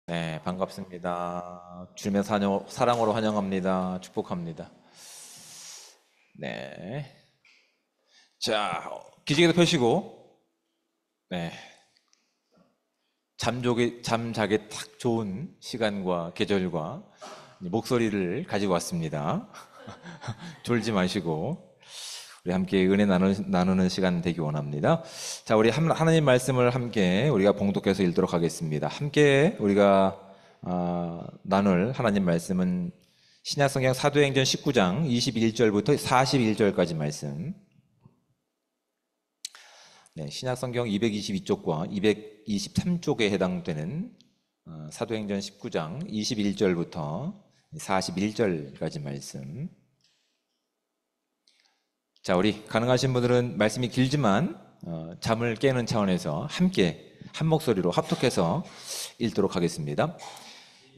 네, 반갑습니다. 주님의 사랑으로 환영합니다. 축복합니다. 네. 자, 기지개도 펴시고, 네. 잠자기 딱 좋은 시간과 계절과 목소리를 가지고 왔습니다. 졸지 마시고, 우리 함께 은혜 나누는 시간 되기 원합니다. 자, 우리 하나님 말씀을 함께 우리가 봉독해서 읽도록 하겠습니다. 함께 우리가 나눌 하나님 말씀은 신약성경 사도행전 19장 21절부터 41절까지 말씀. 네, 신약성경 222쪽과 223쪽에 해당되는 사도행전 19장 21절부터 41절까지 말씀. 자, 우리 가능하신 분들은 말씀이 길지만 잠을 깨는 차원에서 함께 한 목소리로 합독해서 읽도록 하겠습니다.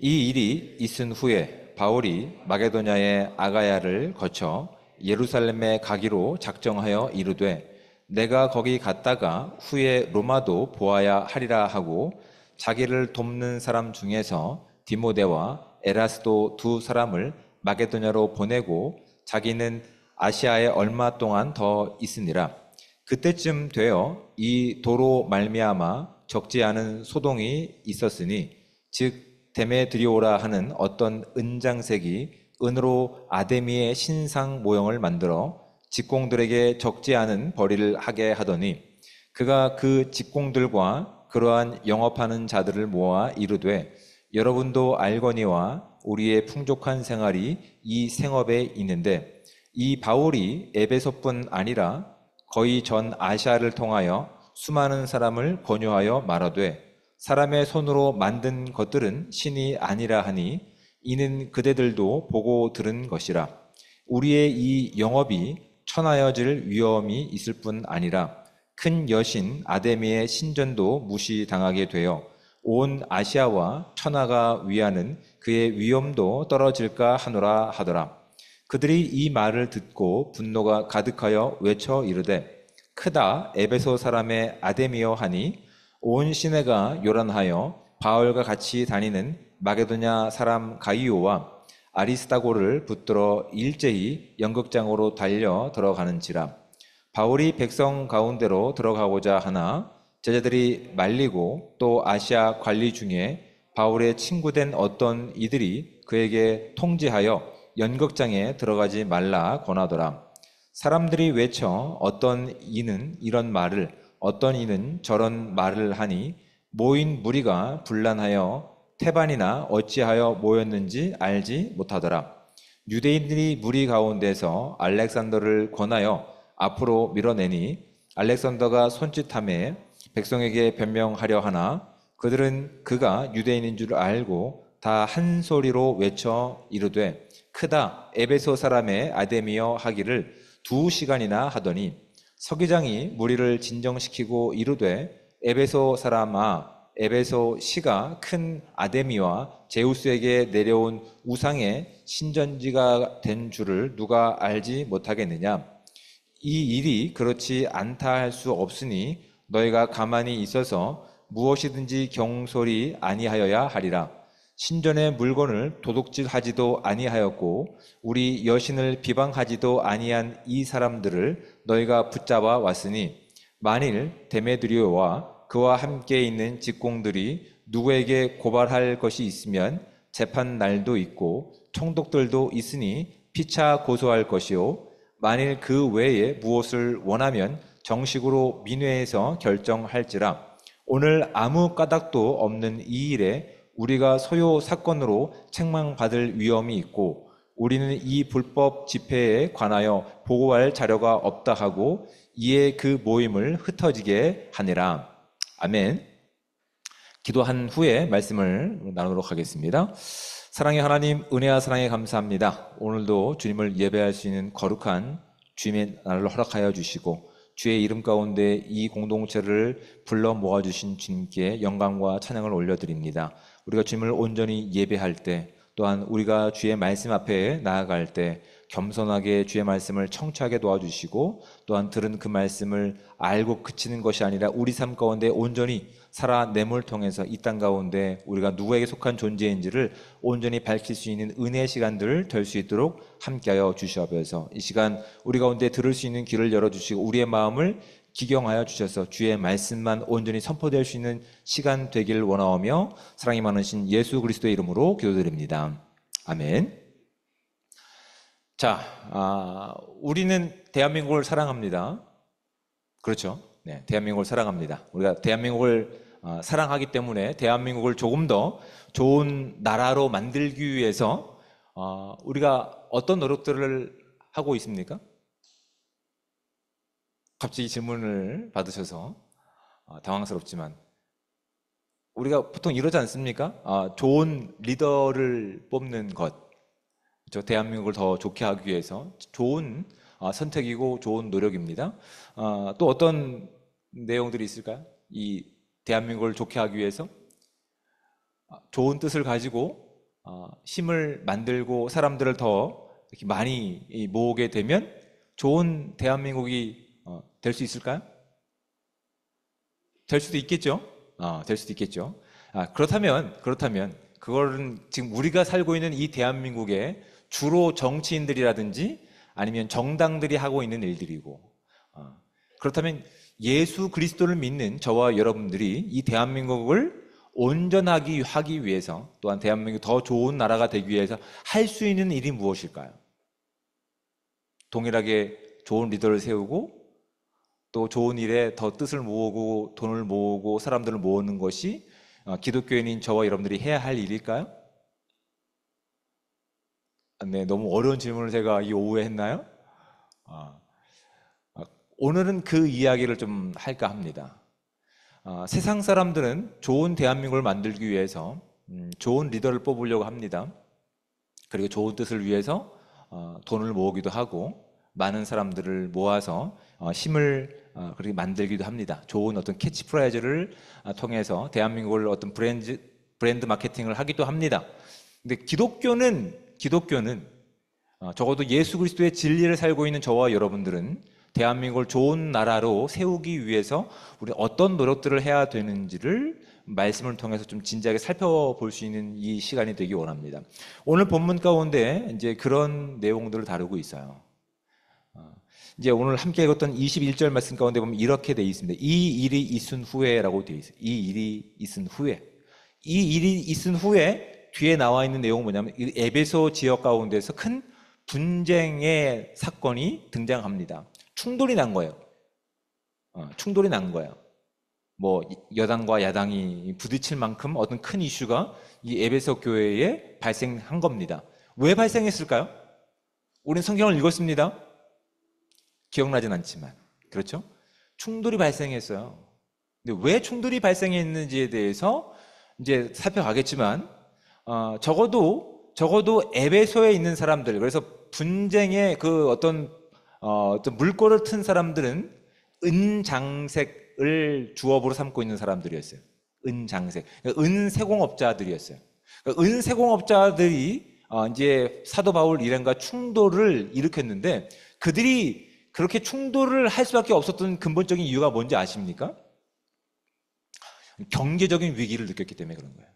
이 일이 있은 후에 바울이 마게도냐의 아가야를 거쳐 예루살렘에 가기로 작정하여 이르되 내가 거기 갔다가 후에 로마도 보아야 하리라 하고 자기를 돕는 사람 중에서 디모데와 에라스도 두 사람을 마게도냐로 보내고 자기는 아시아에 얼마 동안 더 있으니라. 그때쯤 되어 이 도로 말미암아 적지 않은 소동이 있었으니 즉 데메드리오라 하는 어떤 은장색이 은으로 아데미의 신상 모형을 만들어 직공들에게 적지 않은 벌이를 하게 하더니 그가 그 직공들과 그러한 영업하는 자들을 모아 이르되 여러분도 알거니와 우리의 풍족한 생활이 이 생업에 있는데 이 바울이 에베소뿐 아니라 거의 전 아시아를 통하여 수많은 사람을 권유하여 말하되 사람의 손으로 만든 것들은 신이 아니라 하니 이는 그대들도 보고 들은 것이라. 우리의 이 영업이 천하여질 위험이 있을 뿐 아니라 큰 여신 아데미의 신전도 무시당하게 되어 온 아시아와 천하가 위하는 그의 위엄도 떨어질까 하노라 하더라. 그들이 이 말을 듣고 분노가 가득하여 외쳐 이르되 크다 에베소 사람의 아데미여 하니 온 시내가 요란하여 바울과 같이 다니는 마게도냐 사람 가이오와 아리스다고를 붙들어 일제히 연극장으로 달려 들어가는지라. 바울이 백성 가운데로 들어가고자 하나 제자들이 말리고 또 아시아 관리 중에 바울의 친구된 어떤 이들이 그에게 통지하여 연극장에 들어가지 말라 권하더라. 사람들이 외쳐 어떤 이는 이런 말을 어떤 이는 저런 말을 하니 모인 무리가 분란하여 태반이나 어찌하여 모였는지 알지 못하더라. 유대인들이 무리 가운데서 알렉산더를 권하여 앞으로 밀어내니 알렉산더가 손짓함에 백성에게 변명하려 하나 그들은 그가 유대인인 줄 알고 다 한 소리로 외쳐 이르되 크다 에베소 사람의 아데미여 하기를 2시간이나 하더니 서기장이 무리를 진정시키고 이르되 에베소 사람아 에베소 시가 큰 아데미와 제우스에게 내려온 우상의 신전지가 된 줄을 누가 알지 못하겠느냐. 이 일이 그렇지 않다 할 수 없으니 너희가 가만히 있어서 무엇이든지 경솔이 아니하여야 하리라. 신전의 물건을 도둑질하지도 아니하였고 우리 여신을 비방하지도 아니한 이 사람들을 너희가 붙잡아 왔으니 만일 데메드리오와 그와 함께 있는 직공들이 누구에게 고발할 것이 있으면 재판 날도 있고 총독들도 있으니 피차 고소할 것이요 만일 그 외에 무엇을 원하면 정식으로 민회에서 결정할지라. 오늘 아무 까닭도 없는 이 일에 우리가 소요 사건으로 책망받을 위험이 있고 우리는 이 불법 집회에 관하여 보고할 자료가 없다 하고 이에 그 모임을 흩어지게 하니라. 아멘. 기도한 후에 말씀을 나누도록 하겠습니다. 사랑의 하나님, 은혜와 사랑에 감사합니다. 오늘도 주님을 예배할 수 있는 거룩한 주님의 날을 허락하여 주시고 주의 이름 가운데 이 공동체를 불러 모아주신 주님께 영광과 찬양을 올려드립니다. 우리가 주님을 온전히 예배할 때 또한 우리가 주의 말씀 앞에 나아갈 때 겸손하게 주의 말씀을 청취하게 도와주시고, 또한 들은 그 말씀을 알고 그치는 것이 아니라 우리 삶 가운데 온전히 살아냄을 통해서 이 땅 가운데 우리가 누구에게 속한 존재인지를 온전히 밝힐 수 있는 은혜의 시간들을 될 수 있도록 함께하여 주시옵소서. 이 시간 우리 가운데 들을 수 있는 길을 열어주시고 우리의 마음을 기경하여 주셔서 주의 말씀만 온전히 선포될 수 있는 시간 되기를 원하오며 사랑이 많으신 예수 그리스도의 이름으로 기도드립니다. 아멘. 자, 우리는 대한민국을 사랑합니다. 그렇죠? 네, 대한민국을 사랑합니다. 우리가 대한민국을 사랑하기 때문에 대한민국을 조금 더 좋은 나라로 만들기 위해서 우리가 어떤 노력들을 하고 있습니까? 갑자기 질문을 받으셔서 당황스럽지만 우리가 보통 이러지 않습니까? 좋은 리더를 뽑는 것, 그렇죠? 대한민국을 더 좋게 하기 위해서 좋은 선택이고 좋은 노력입니다. 또 어떤 내용들이 있을까요? 이 대한민국을 좋게 하기 위해서 좋은 뜻을 가지고 힘을 만들고 사람들을 더 이렇게 많이 모으게 되면 좋은 대한민국이 될 수 있을까요? 될 수도 있겠죠. 될 수도 있겠죠. 그렇다면 그거는 지금 우리가 살고 있는 이 대한민국의 주로 정치인들이라든지 아니면 정당들이 하고 있는 일들이고, 그렇다면 예수 그리스도를 믿는 저와 여러분들이 이 대한민국을 온전하게 하기 위해서, 또한 대한민국이 더 좋은 나라가 되기 위해서 할 수 있는 일이 무엇일까요? 동일하게 좋은 리더를 세우고 또 좋은 일에 더 뜻을 모으고 돈을 모으고 사람들을 모으는 것이 기독교인인 저와 여러분들이 해야 할 일일까요? 네, 너무 어려운 질문을 제가 이 오후에 했나요? 오늘은 그 이야기를 좀 할까 합니다. 세상 사람들은 좋은 대한민국을 만들기 위해서 좋은 리더를 뽑으려고 합니다. 그리고 좋은 뜻을 위해서 돈을 모으기도 하고 많은 사람들을 모아서 힘을 그렇게 만들기도 합니다. 좋은 어떤 캐치프라이즈를 통해서 대한민국을 어떤 브랜드 마케팅을 하기도 합니다. 근데 기독교는 적어도 예수 그리스도의 진리를 살고 있는 저와 여러분들은 대한민국을 좋은 나라로 세우기 위해서 우리 어떤 노력들을 해야 되는지를 말씀을 통해서 좀 진지하게 살펴볼 수 있는 이 시간이 되기 원합니다. 오늘 본문 가운데 이제 그런 내용들을 다루고 있어요. 이제 오늘 함께 읽었던 21절 말씀 가운데 보면 이렇게 되어 있습니다. 이 일이 있은 후에라고 되어 있어요. 이 일이 있은 후에. 이 일이 있은 후에 뒤에 나와 있는 내용은 뭐냐면 에베소 지역 가운데서 큰 분쟁의 사건이 등장합니다. 충돌이 난 거예요. 충돌이 난 거예요. 뭐 여당과 야당이 부딪힐 만큼 어떤 큰 이슈가 이 에베소 교회에 발생한 겁니다. 왜 발생했을까요? 우리는 성경을 읽었습니다. 기억나진 않지만, 그렇죠? 충돌이 발생했어요. 근데 왜 충돌이 발생했는지에 대해서 이제 살펴가겠지만, 적어도 에베소에 있는 사람들, 그래서 분쟁의 그 어떤 물꼬를 튼 사람들은 은장색을 주업으로 삼고 있는 사람들이었어요. 은장색, 그러니까 은세공업자들이었어요. 그러니까 은세공업자들이 이제 사도 바울 일행과 충돌을 일으켰는데 그들이 그렇게 충돌을 할 수밖에 없었던 근본적인 이유가 뭔지 아십니까? 경제적인 위기를 느꼈기 때문에 그런 거예요.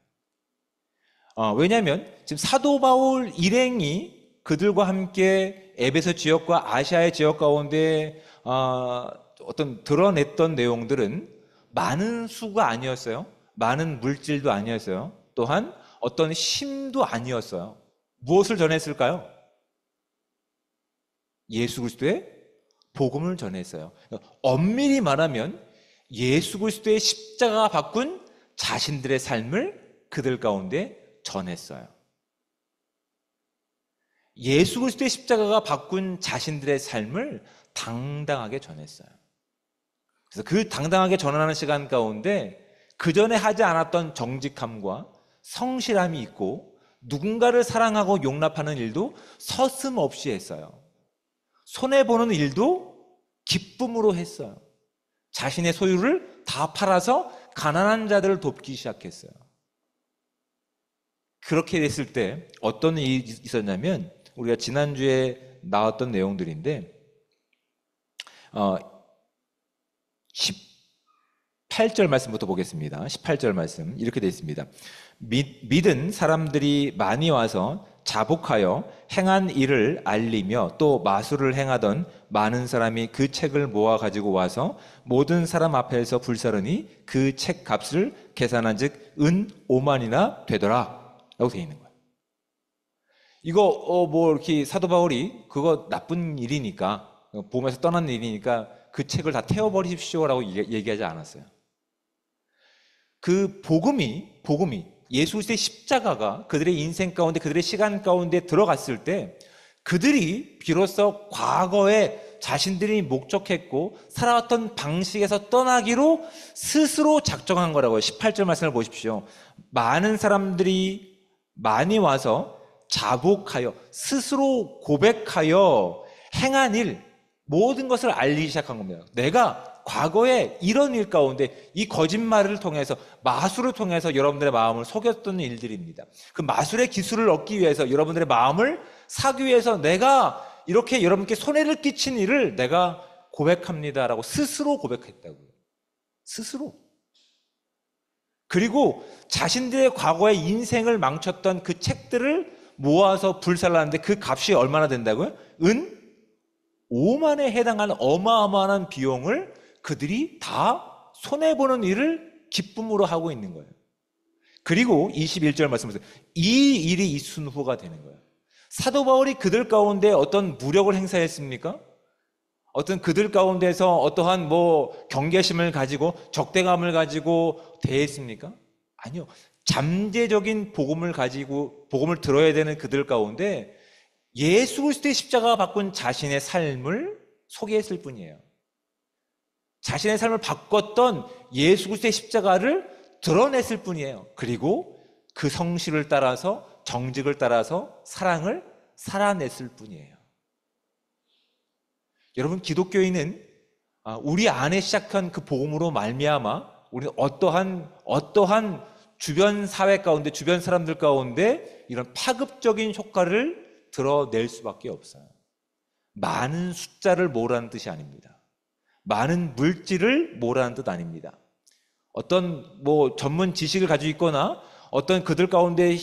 왜냐하면 지금 사도 바울 일행이 그들과 함께 에베소 지역과 아시아의 지역 가운데 어떤 드러냈던 내용들은 많은 수가 아니었어요. 많은 물질도 아니었어요. 또한 어떤 힘도 아니었어요. 무엇을 전했을까요? 예수 그리스도의 복음을 전했어요. 엄밀히 말하면 예수 그리스도의 십자가가 바꾼 자신들의 삶을 그들 가운데 전했어요. 예수 그리스도의 십자가가 바꾼 자신들의 삶을 당당하게 전했어요. 그래서 그 당당하게 전하는 시간 가운데 그 전에 하지 않았던 정직함과 성실함이 있고 누군가를 사랑하고 용납하는 일도 서슴없이 했어요. 손해보는 일도 기쁨으로 했어요. 자신의 소유를 다 팔아서 가난한 자들을 돕기 시작했어요. 그렇게 됐을 때 어떤 일이 있었냐면 우리가 지난주에 나왔던 내용들인데 18절 말씀부터 보겠습니다. 18절 말씀 이렇게 되어 있습니다. 믿은 사람들이 많이 와서 자복하여 행한 일을 알리며 또 마술을 행하던 많은 사람이 그 책을 모아 가지고 와서 모든 사람 앞에서 불사르니 그 책 값을 계산한 즉 은 5만이나 되더라 라고 되어 있는 거예요. 이거 뭐 이렇게 사도 바울이 그거 나쁜 일이니까 보면서 떠난 일이니까 그 책을 다 태워버리십시오라고 얘기하지 않았어요. 그 복음이 예수 그리스도의 십자가가 그들의 인생 가운데 그들의 시간 가운데 들어갔을 때 그들이 비로소 과거에 자신들이 목적했고 살아왔던 방식에서 떠나기로 스스로 작정한 거라고요. 18절 말씀을 보십시오. 많은 사람들이 많이 와서 자복하여 스스로 고백하여 행한 일 모든 것을 알리기 시작한 겁니다. 내가 과거에 이런 일 가운데 이 거짓말을 통해서 마술을 통해서 여러분들의 마음을 속였던 일들입니다. 그 마술의 기술을 얻기 위해서 여러분들의 마음을 사기 위해서 내가 이렇게 여러분께 손해를 끼친 일을 내가 고백합니다라고 스스로 고백했다고요. 스스로. 그리고 자신들의 과거의 인생을 망쳤던 그 책들을 모아서 불살랐는데 그 값이 얼마나 된다고요? 은 5만에 해당하는 어마어마한 비용을 그들이 다 손해보는 일을 기쁨으로 하고 있는 거예요. 그리고 21절 말씀하세요. 이 일이 있은 후가 되는 거예요. 사도 바울이 그들 가운데 어떤 무력을 행사했습니까? 어떤 그들 가운데서 어떠한 경계심을 가지고 적대감을 가지고 대했습니까? 아니요. 잠재적인 복음을 가지고 복음을 들어야 되는 그들 가운데 예수 그리스도의 십자가가 바꾼 자신의 삶을 소개했을 뿐이에요. 자신의 삶을 바꿨던 예수 그리스도의 십자가를 드러냈을 뿐이에요. 그리고 그 성실을 따라서 정직을 따라서 사랑을 살아냈을 뿐이에요. 여러분, 기독교인은 우리 안에 시작한 그 복음으로 말미암아 우리는 어떠한 주변 사회 가운데 주변 사람들 가운데 이런 파급적인 효과를 드러낼 수밖에 없어요. 많은 숫자를 모으라는 뜻이 아닙니다. 많은 물질을 모으라는 뜻 아닙니다. 어떤 전문 지식을 가지고 있거나 어떤 그들 가운데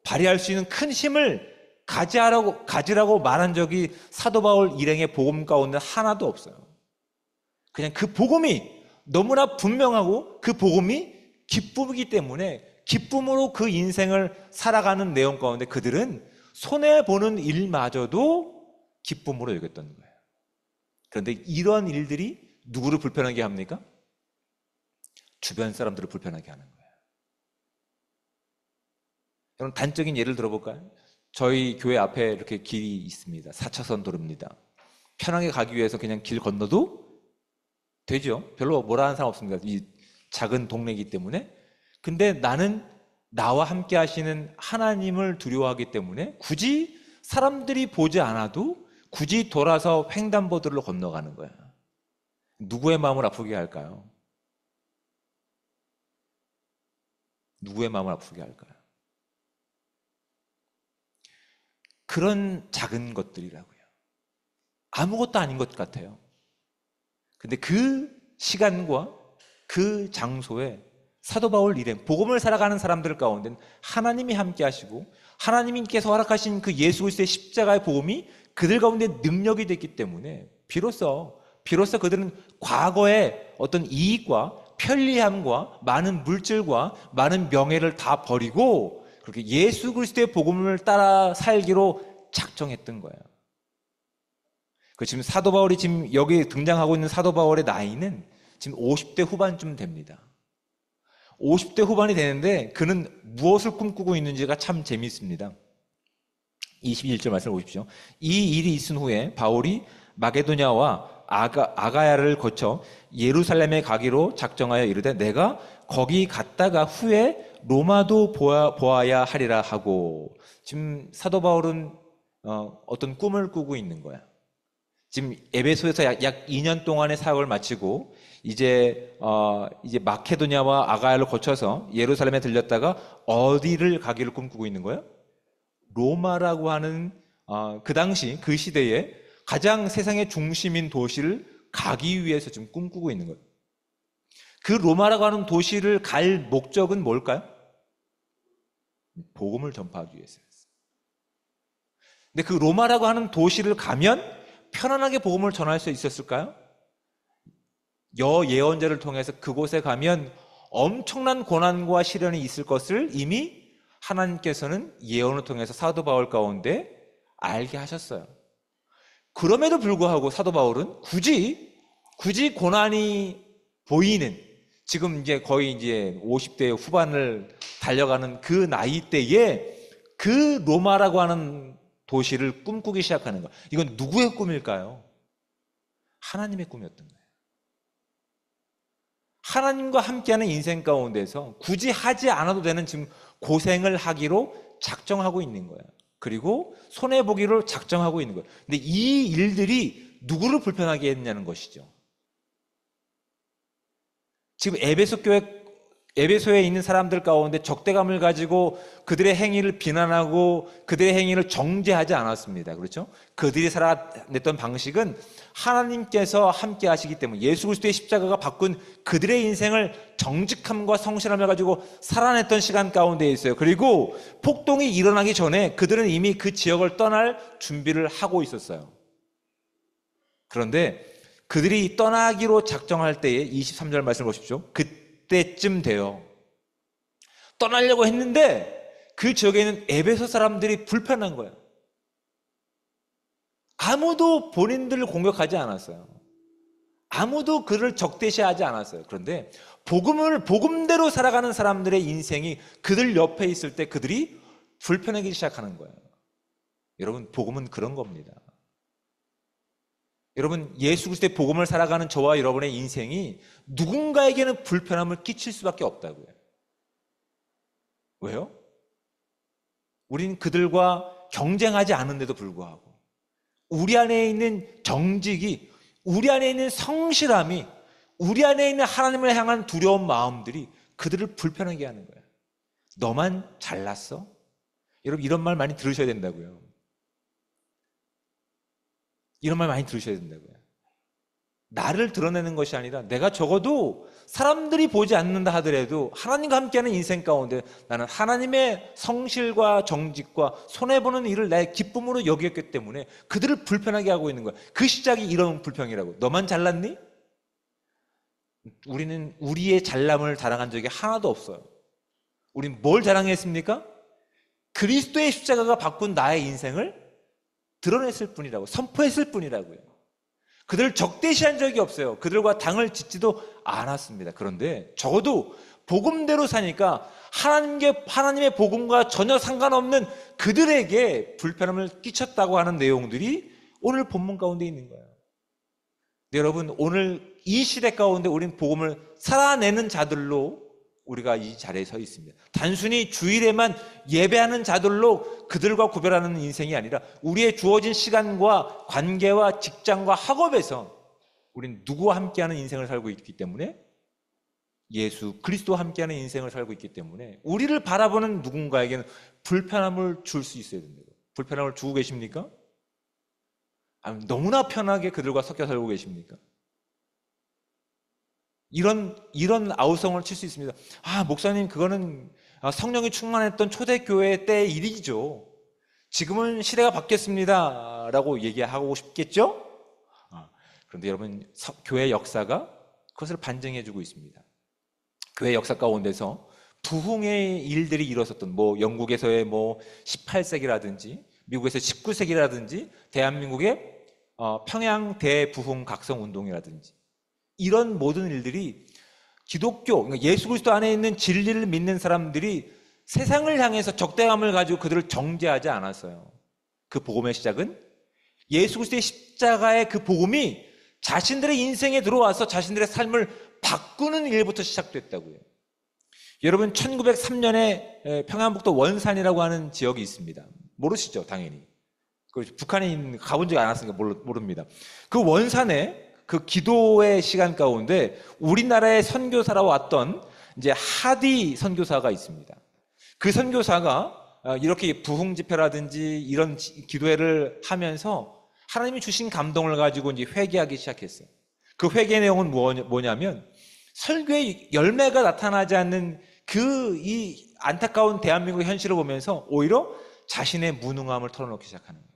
발휘할 수 있는 큰 힘을 가지라고 말한 적이 사도 바울 일행의 복음 가운데 하나도 없어요. 그냥 그 복음이 너무나 분명하고 그 복음이 기쁨이기 때문에 기쁨으로 그 인생을 살아가는 내용 가운데 그들은 손해보는 일마저도 기쁨으로 여겼던 거예요. 그런데 이런 일들이 누구를 불편하게 합니까? 주변 사람들을 불편하게 하는 거예요. 여러분, 단적인 예를 들어볼까요? 저희 교회 앞에 이렇게 길이 있습니다. 4차선 도로입니다. 편하게 가기 위해서 그냥 길 건너도 되죠. 별로 뭐라 하는 사람 없습니다. 이 작은 동네이기 때문에. 근데 나는 나와 함께 하시는 하나님을 두려워하기 때문에 굳이 사람들이 보지 않아도 굳이 돌아서 횡단보도를 건너가는 거야. 누구의 마음을 아프게 할까요? 누구의 마음을 아프게 할까요? 그런 작은 것들이라고요. 아무것도 아닌 것 같아요. 근데 그 시간과 그 장소에 사도 바울 일행, 복음을 살아가는 사람들 가운데는 하나님이 함께 하시고 하나님께서 허락하신 그 예수 그리스도의 십자가의 복음이 그들 가운데 능력이 됐기 때문에 비로소 그들은 과거의 어떤 이익과 편리함과 많은 물질과 많은 명예를 다 버리고 그렇게 예수 그리스도의 복음을 따라 살기로 작정했던 거예요. 지금 사도 바울이 지금 여기 등장하고 있는 사도 바울의 나이는 지금 50대 후반쯤 됩니다. 50대 후반이 되는데 그는 무엇을 꿈꾸고 있는지가 참 재미있습니다. 21절 말씀을 보십시오. 이 일이 있은 후에 바울이 마게도냐와 아가야를 거쳐 예루살렘에 가기로 작정하여 이르되 내가 거기 갔다가 후에 로마도 보아야 하리라 하고, 지금 사도 바울은 어떤 꿈을 꾸고 있는 거야. 지금 에베소에서 약 2년 동안의 사역을 마치고 이제 마케도냐와 아가야를 거쳐서 예루살렘에 들렸다가 어디를 가기를 꿈꾸고 있는 거예요? 로마라고 하는 그 당시 그 시대에 가장 세상의 중심인 도시를 가기 위해서 지금 꿈꾸고 있는 거예요. 그 로마라고 하는 도시를 갈 목적은 뭘까요? 복음을 전파하기 위해서였어요. 근데 그 로마라고 하는 도시를 가면 편안하게 복음을 전할 수 있었을까요? 여예언자를 통해서 그곳에 가면 엄청난 고난과 시련이 있을 것을 이미 하나님께서는 예언을 통해서 사도 바울 가운데 알게 하셨어요. 그럼에도 불구하고 사도 바울은 굳이 고난이 보이는, 지금 이제 거의 이제 50대 후반을 달려가는 그 나이 때에 그 로마라고 하는 도시를 꿈꾸기 시작하는 거예요. 이건 누구의 꿈일까요? 하나님의 꿈이었던 거예요. 하나님과 함께하는 인생 가운데서 굳이 하지 않아도 되는 지금 고생을 하기로 작정하고 있는 거예요. 그리고 손해보기로 작정하고 있는 거예요. 근데 이 일들이 누구를 불편하게 했냐는 것이죠. 지금 에베소에 있는 사람들 가운데 적대감을 가지고 그들의 행위를 비난하고 그들의 행위를 정죄하지 않았습니다. 그렇죠? 그들이 살아냈던 방식은 하나님께서 함께 하시기 때문에 예수 그리스도의 십자가가 바꾼 그들의 인생을 정직함과 성실함을 가지고 살아냈던 시간 가운데 있어요. 그리고 폭동이 일어나기 전에 그들은 이미 그 지역을 떠날 준비를 하고 있었어요. 그런데 그들이 떠나기로 작정할 때에 23절 말씀을 보십시오. 그때쯤 돼요. 떠나려고 했는데 그 지역에 있는 에베소 사람들이 불편한 거예요. 아무도 본인들을 공격하지 않았어요. 아무도 그를 적대시하지 않았어요. 그런데 복음대로 살아가는 사람들의 인생이 그들 옆에 있을 때 그들이 불편하기 시작하는 거예요. 여러분, 복음은 그런 겁니다. 여러분, 예수 그리스도의 복음을 살아가는 저와 여러분의 인생이 누군가에게는 불편함을 끼칠 수밖에 없다고요. 왜요? 우린 그들과 경쟁하지 않은데도 불구하고 우리 안에 있는 정직이, 우리 안에 있는 성실함이, 우리 안에 있는 하나님을 향한 두려운 마음들이 그들을 불편하게 하는 거예요. 너만 잘났어? 여러분, 이런 말 많이 들으셔야 된다고요. 이런 말 많이 들으셔야 된다고요. 나를 드러내는 것이 아니라 내가 적어도 사람들이 보지 않는다 하더라도 하나님과 함께하는 인생 가운데 나는 하나님의 성실과 정직과 손해보는 일을 나의 기쁨으로 여겼기 때문에 그들을 불편하게 하고 있는 거야. 그 시작이 이런 불평이라고. 너만 잘났니? 우리는 우리의 잘남을 자랑한 적이 하나도 없어요. 우린 뭘 자랑했습니까? 그리스도의 십자가가 바꾼 나의 인생을 드러냈을 뿐이라고, 선포했을 뿐이라고요. 그들을 적대시한 적이 없어요. 그들과 당을 짓지도 않았습니다. 그런데 적어도 복음대로 사니까 하나님의 복음과 전혀 상관없는 그들에게 불편함을 끼쳤다고 하는 내용들이 오늘 본문 가운데 있는 거예요. 여러분, 오늘 이 시대 가운데 우리는 복음을 살아내는 자들로 우리가 이 자리에 서 있습니다. 단순히 주일에만 예배하는 자들로 그들과 구별하는 인생이 아니라 우리의 주어진 시간과 관계와 직장과 학업에서 우리는 누구와 함께하는 인생을 살고 있기 때문에, 예수 그리스도와 함께하는 인생을 살고 있기 때문에 우리를 바라보는 누군가에게는 불편함을 줄 수 있어야 됩니다. 불편함을 주고 계십니까? 아니면 너무나 편하게 그들과 섞여 살고 계십니까? 이런 아우성을 칠 수 있습니다. 목사님, 그거는 성령이 충만했던 초대교회 때의 일이죠. 지금은 시대가 바뀌었습니다 라고 얘기하고 싶겠죠? 그런데 여러분, 교회 역사가 그것을 반증해 주고 있습니다. 교회 역사 가운데서 부흥의 일들이 일어섰던, 영국에서의 18세기라든지 미국에서 19세기라든지 대한민국의 평양 대부흥 각성 운동이라든지 이런 모든 일들이 기독교, 그러니까 예수 그리스도 안에 있는 진리를 믿는 사람들이 세상을 향해서 적대감을 가지고 그들을 정죄하지 않았어요. 그 복음의 시작은 예수 그리스도의 십자가의 그 복음이 자신들의 인생에 들어와서 자신들의 삶을 바꾸는 일부터 시작됐다고요. 여러분, 1903년에 평안북도 원산이라고 하는 지역이 있습니다. 모르시죠? 당연히. 북한에 가본 적이 안 왔으니까 모릅니다. 그 원산에 그 기도의 시간 가운데 우리나라의 선교사로 왔던 이제 하디 선교사가 있습니다. 그 선교사가 이렇게 부흥 집회라든지 이런 기도회를 하면서 하나님이 주신 감동을 가지고 이제 회개하기 시작했어요. 그 회개 내용은 뭐냐면 설교의 열매가 나타나지 않는 이 안타까운 대한민국의 현실을 보면서 오히려 자신의 무능함을 털어놓기 시작하는 거예요.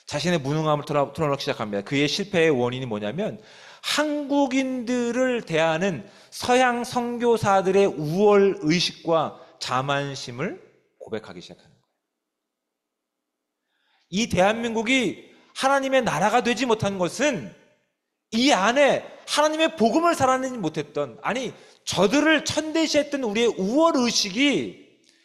자신의 무능함을 털어놓기 시작합니다. 그의 실패의 원인이 뭐냐면 한국인들을 대하는 서양 선교사들의 우월 의식과 자만심을 고백하기 시작하는 거예요. 이 대한민국이 하나님의 나라가 되지 못한 것은 이 안에 하나님의 복음을 살아내지 못했던, 아니 저들을 천대시했던 우리의 우월 의식이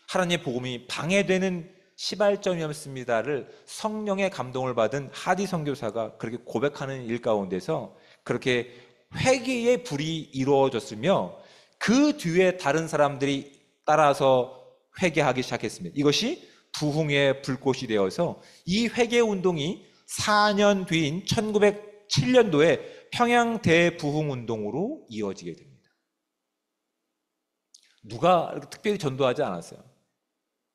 하나님의 복음이 방해되는 시발점이었습니다를 성령의 감동을 받은 하디 선교사가 그렇게 고백하는 일 가운데서 그렇게 회개의 불이 이루어졌으며 그 뒤에 다른 사람들이 따라서 회개하기 시작했습니다. 이것이 부흥의 불꽃이 되어서 이 회개 운동이 4년 뒤인 1907년도에 평양 대부흥운동으로 이어지게 됩니다. 누가 특별히 전도하지 않았어요.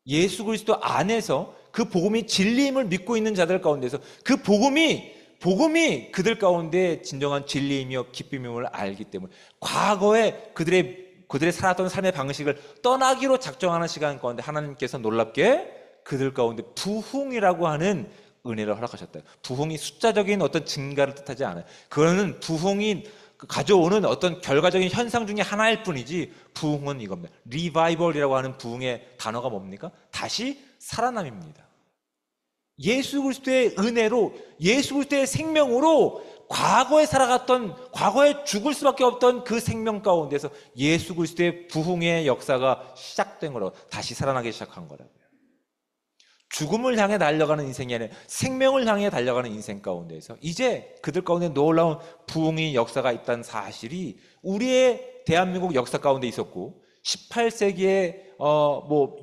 예수 그리스도 안에서 그 복음이 진리임을 믿고 있는 자들 가운데서 그 복음이 그들 가운데 진정한 진리이며 기쁨임을 알기 때문에 과거에 그들의 살았던 삶의 방식을 떠나기로 작정하는 시간 가운데 하나님께서 놀랍게 그들 가운데 부흥이라고 하는 은혜를 허락하셨다. 부흥이 숫자적인 어떤 증가를 뜻하지 않아요. 그거는 부흥이 가져오는 어떤 결과적인 현상 중에 하나일 뿐이지, 부흥은 이겁니다. 리바이벌이라고 하는 부흥의 단어가 뭡니까? 다시 살아남입니다. 예수 그리스도의 은혜로, 예수 그리스도의 생명으로 과거에 살아갔던, 과거에 죽을 수밖에 없던 그 생명 가운데서 예수 그리스도의 부흥의 역사가 시작된 거라고, 다시 살아나기 시작한 거라고요. 죽음을 향해 달려가는 인생이 아니라 생명을 향해 달려가는 인생 가운데서 이제 그들 가운데 놀라운 부흥의 역사가 있다는 사실이 우리의 대한민국 역사 가운데 있었고, 18세기에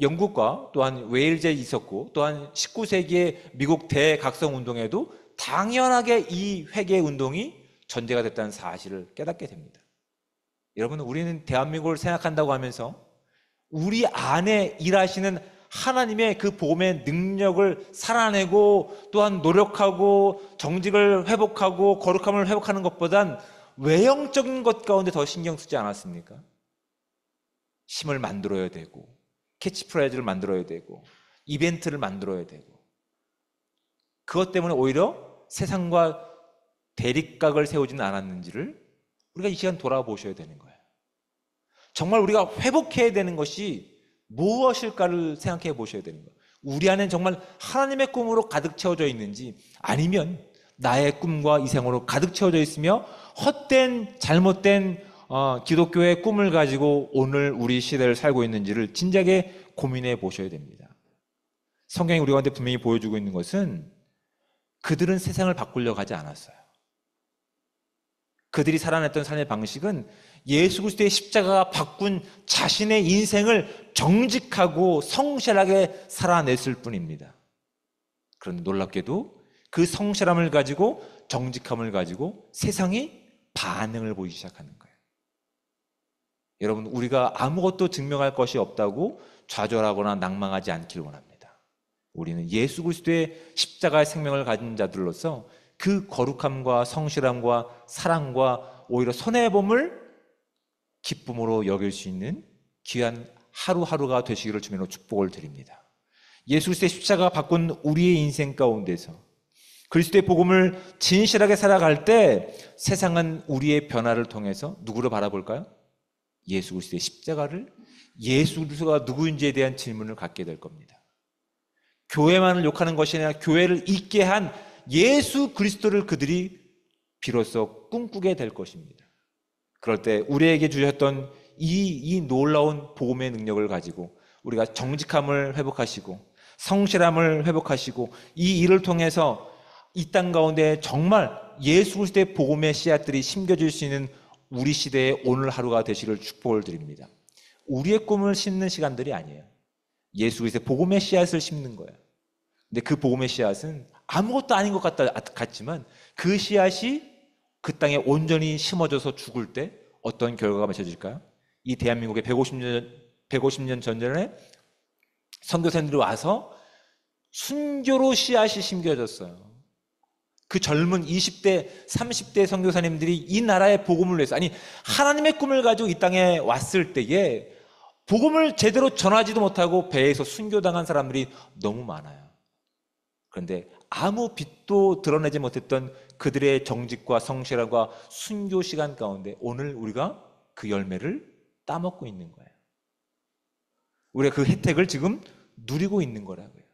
영국과 또한 웨일즈에 있었고, 또한 19세기의 미국 대각성 운동에도 당연하게 이 회개 운동이 전제가 됐다는 사실을 깨닫게 됩니다. 여러분, 우리는 대한민국을 생각한다고 하면서 우리 안에 일하시는 하나님의 그 복음의 능력을 살아내고 또한 노력하고 정직을 회복하고 거룩함을 회복하는 것보단 외형적인 것 가운데 더 신경 쓰지 않았습니까? 힘을 만들어야 되고, 캐치프레이즈를 만들어야 되고, 이벤트를 만들어야 되고, 그것 때문에 오히려 세상과 대립각을 세우지는 않았는지를 우리가 이 시간 돌아보셔야 되는 거예요. 정말 우리가 회복해야 되는 것이 무엇일까를 생각해 보셔야 되는 거예요. 우리 안에 정말 하나님의 꿈으로 가득 채워져 있는지, 아니면 나의 꿈과 이생으로 가득 채워져 있으며 헛된 잘못된 기독교의 꿈을 가지고 오늘 우리 시대를 살고 있는지를 진작에 고민해 보셔야 됩니다. 성경이 우리 가운데 분명히 보여주고 있는 것은 그들은 세상을 바꾸려고 하지 않았어요. 그들이 살아냈던 삶의 방식은 예수 그리스도의 십자가가 바꾼 자신의 인생을 정직하고 성실하게 살아냈을 뿐입니다. 그런데 놀랍게도 그 성실함을 가지고, 정직함을 가지고 세상이 반응을 보이기 시작하는 거예요. 여러분, 우리가 아무것도 증명할 것이 없다고 좌절하거나 낭망하지 않기를 원합니다. 우리는 예수 그리스도의 십자가의 생명을 가진 자들로서 그 거룩함과 성실함과 사랑과 오히려 손해봄을 기쁨으로 여길 수 있는 귀한 하루하루가 되시기를 주님으로 축복을 드립니다. 예수 그리스도의 십자가가 바꾼 우리의 인생 가운데서 그리스도의 복음을 진실하게 살아갈 때 세상은 우리의 변화를 통해서 누구를 바라볼까요? 예수 그리스도의 십자가를, 예수 그리스도가 누구인지에 대한 질문을 갖게 될 겁니다. 교회만을 욕하는 것이 아니라 교회를 있게 한 예수 그리스도를 그들이 비로소 꿈꾸게 될 것입니다. 그럴 때 우리에게 주셨던 이 놀라운 복음의 능력을 가지고 우리가 정직함을 회복하시고 성실함을 회복하시고 이 일을 통해서 이 땅 가운데 정말 예수 그리스도의 복음의 씨앗들이 심겨질 수 있는 우리 시대의 오늘 하루가 되시기를 축복을 드립니다. 우리의 꿈을 심는 시간들이 아니에요. 예수 그리스도의 복음의 씨앗을 심는 거예요. 근데 그 복음의 씨앗은 아무것도 아닌 것 같지만 그 씨앗이 그 땅에 온전히 심어져서 죽을 때 어떤 결과가 맺혀질까요? 이 대한민국의 150년 전전에 선교사님들이 와서 순교로 씨앗이 심겨졌어요. 그 젊은 20대, 30대 선교사님들이 이 나라의 복음을 위해서, 아니 하나님의 꿈을 가지고 이 땅에 왔을 때에 복음을 제대로 전하지도 못하고 배에서 순교당한 사람들이 너무 많아요. 그런데 아무 빛도 드러내지 못했던 그들의 정직과 성실함과 순교 시간 가운데 오늘 우리가 그 열매를 따먹고 있는 거예요. 우리가 그 혜택을 지금 누리고 있는 거라고요.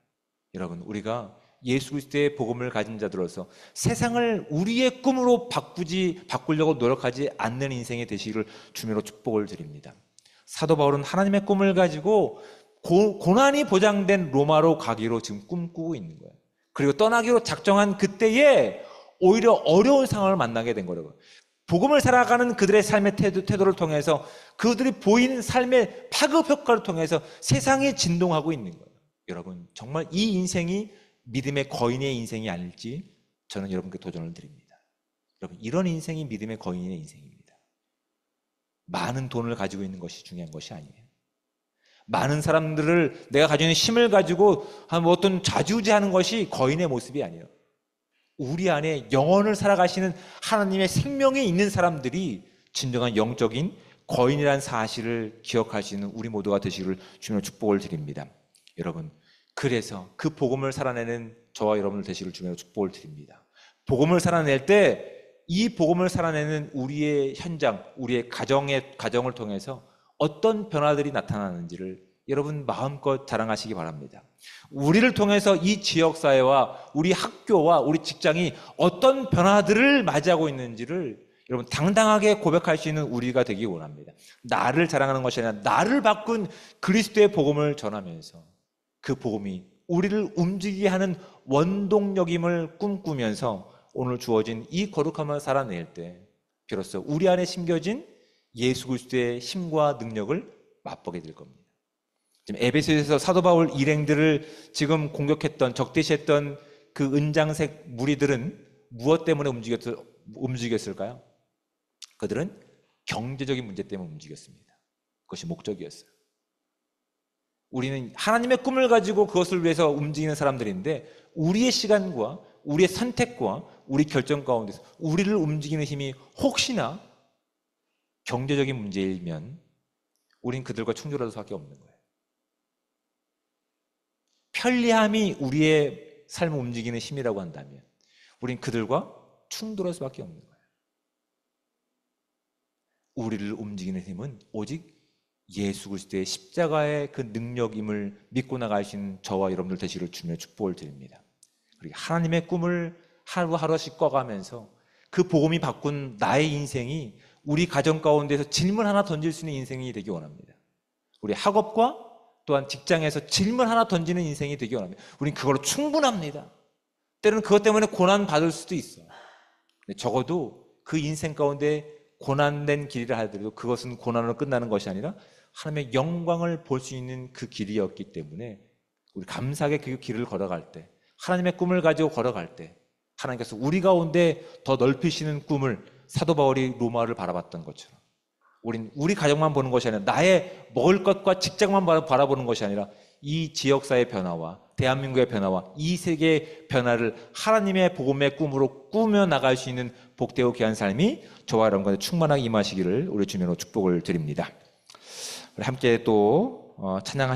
여러분, 우리가 예수 그리스도의 복음을 가진 자들로서 세상을 우리의 꿈으로 바꾸려고 노력하지 않는 인생이 되시기를 주님으로 축복을 드립니다. 사도 바울은 하나님의 꿈을 가지고 고난이 보장된 로마로 가기로 지금 꿈꾸고 있는 거예요. 그리고 떠나기로 작정한 그때에 오히려 어려운 상황을 만나게 된 거라고요. 복음을 살아가는 그들의 삶의 태도를 통해서 그들이 보이는 삶의 파급 효과를 통해서 세상이 진동하고 있는 거예요. 여러분, 정말 이 인생이 믿음의 거인의 인생이 아닐지 저는 여러분께 도전을 드립니다. 여러분, 이런 인생이 믿음의 거인의 인생입니다. 많은 돈을 가지고 있는 것이 중요한 것이 아니에요. 많은 사람들을 내가 가지고 있는 힘을 가지고 어떤 좌지우지하는 것이 거인의 모습이 아니에요. 우리 안에 영혼을 살아가시는 하나님의 생명이 있는 사람들이 진정한 영적인 거인이라는 사실을 기억하시는 우리 모두가 되시기를 주님의 축복을 드립니다. 여러분, 그래서 그 복음을 살아내는 저와 여러분들 되시기를 주님의 축복을 드립니다. 복음을 살아낼 때 이 복음을 살아내는 우리의 현장, 우리의 가정을 통해서 어떤 변화들이 나타나는지를 여러분 마음껏 자랑하시기 바랍니다. 우리를 통해서 이 지역사회와 우리 학교와 우리 직장이 어떤 변화들을 맞이하고 있는지를 여러분 당당하게 고백할 수 있는 우리가 되기 원합니다. 나를 자랑하는 것이 아니라 나를 바꾼 그리스도의 복음을 전하면서 그 복음이 우리를 움직이게 하는 원동력임을 꿈꾸면서 오늘 주어진 이 거룩함을 살아낼 때 비로소 우리 안에 심겨진 예수 그리스도의 힘과 능력을 맛보게 될 겁니다. 지금 에베소에서 사도 바울 일행들을 지금 공격했던, 적대시했던 그 은장색 무리들은 무엇 때문에 움직였을까요? 그들은 경제적인 문제 때문에 움직였습니다. 그것이 목적이었어요. 우리는 하나님의 꿈을 가지고 그것을 위해서 움직이는 사람들인데 우리의 시간과 우리의 선택과 우리 결정 가운데서 우리를 움직이는 힘이 혹시나 경제적인 문제이면 우린 그들과 충돌할 수밖에 없는 거예요. 편리함이 우리의 삶을 움직이는 힘이라고 한다면 우린 그들과 충돌할 수밖에 없는 거예요. 우리를 움직이는 힘은 오직 예수 그리스도의 십자가의 그 능력임을 믿고 나가신 저와 여러분들 되시기를 주님의 축복을 드립니다. 그리고 하나님의 꿈을 하루하루씩 꿔가면서 그 복음이 바꾼 나의 인생이 우리 가정 가운데서 질문 하나 던질 수 있는 인생이 되기 원합니다. 우리 학업과 또한 직장에서 질문 하나 던지는 인생이 되기 원합니다. 우린 그걸로 충분합니다. 때로는 그것 때문에 고난 받을 수도 있어요. 근데 적어도 그 인생 가운데 고난된 길이라 하더라도 그것은 고난으로 끝나는 것이 아니라 하나님의 영광을 볼 수 있는 그 길이었기 때문에 우리 감사하게 그 길을 걸어갈 때, 하나님의 꿈을 가지고 걸어갈 때 하나님께서 우리 가운데 더 넓히시는 꿈을 사도 바울이 로마를 바라봤던 것처럼 우리 가정만 보는 것이 아니라 나의 먹을 것과 직장만 바라보는 것이 아니라 이 지역사의 변화와 대한민국의 변화와 이 세계의 변화를 하나님의 복음의 꿈으로 꾸며 나갈 수 있는 복되고 귀한 삶이 저와 여러분과 충만하게 임하시기를 우리 주님으로 축복을 드립니다. 우리 함께 또 찬양하시겠습니다.